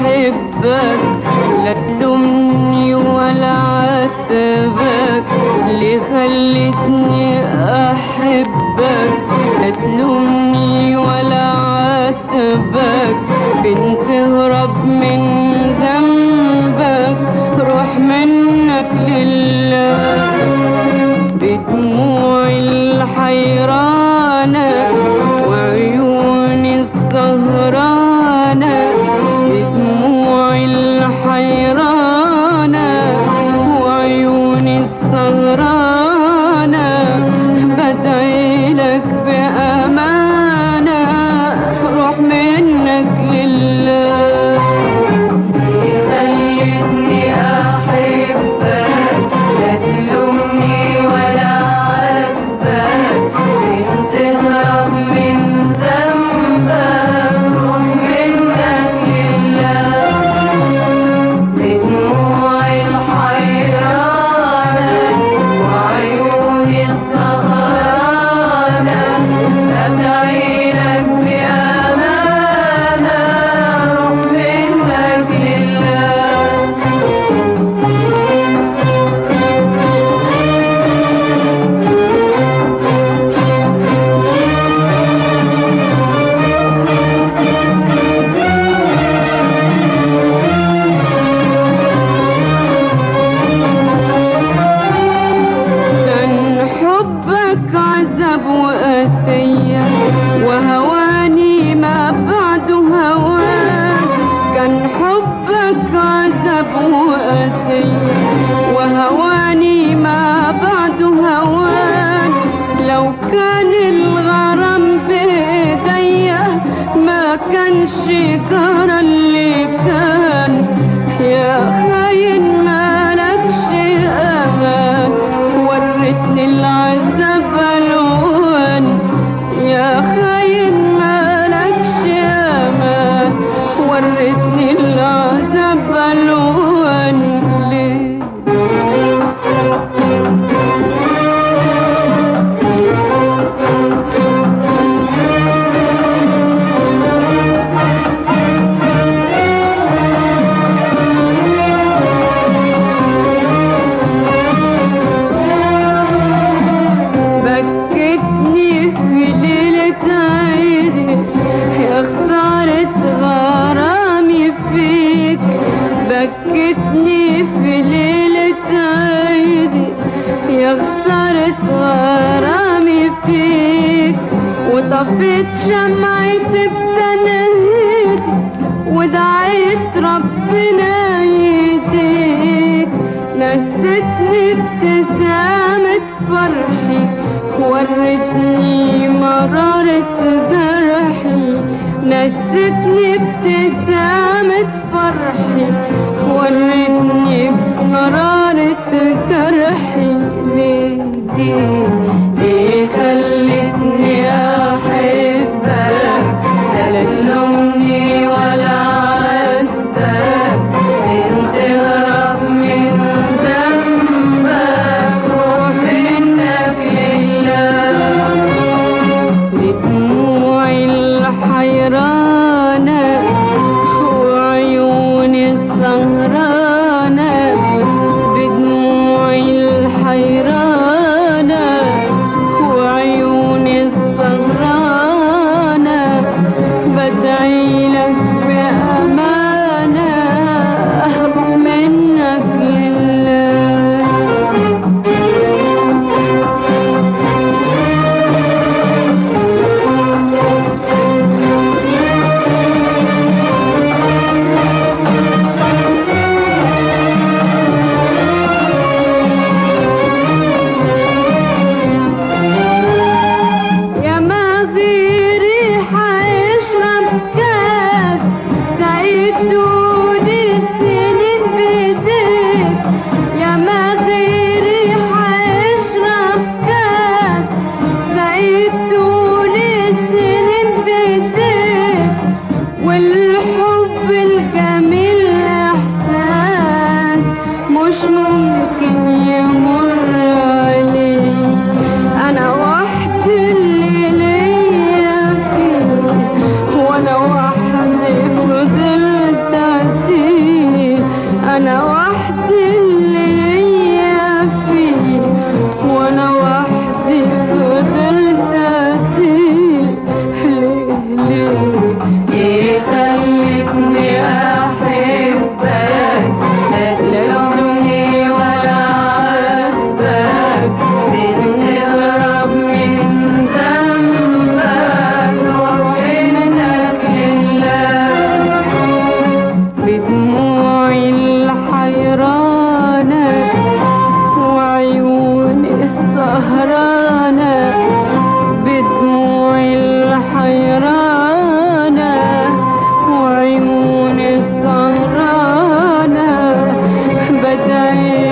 أحبك، لا تلومني ولا عاتبك، اللي خلتني أحبك، لا تلومني ولا عاتبك، بنت هرب من ذنبك، روح منك لله، بدموعي الحيرانة وعيوني السهرانة، بدموعي الحيرانة وعيوني السهرانة، بدعي لك بأمانة، روح منك لله. خلتني أحبك، لا تلومني ولا عاتبك، بنت هرب من ذنبك، روح منك لله، بدموعي الحيرانة وعيوني السهرانة، بدعي لك بأمانة، روح منك لله. كان حبك عذاب وقاسية وهواني ما بعده هوان، كان حبك عذاب وقاسية وهواني ما بعده هوان، لو كان الغرام بإيديا ما كانش جرى اللي كان، يا خاين مالكش أمان، ورتني العذاب ألوان، يا خاين مالكش أمان، ورتني العذاب ألوان، ليه؟ بكتني في ليلة عيدي، يا خسارة غرامي فيك، بكتني في ليلة عيدي، يا خسارة غرامي فيك، وطفيت شمعتي بتنهيدي، ودعيت ربنا يهديك، نستني ابتسامة فرحي، ورتني مرارة جرحي، نستني ابتسامة فرحي، ورتني مرارة جرحي، ليه ليه خلتني أحبك، لا تلومني ولا عاتبك، بنت هرب من ذنبك، روح منك لله، بدموعي الحيرانة وعيوني السهرانة، بدموعي الحيرانة وعيوني السهرانة، بدعي لك بأمانة، أهرب منك لله. عيني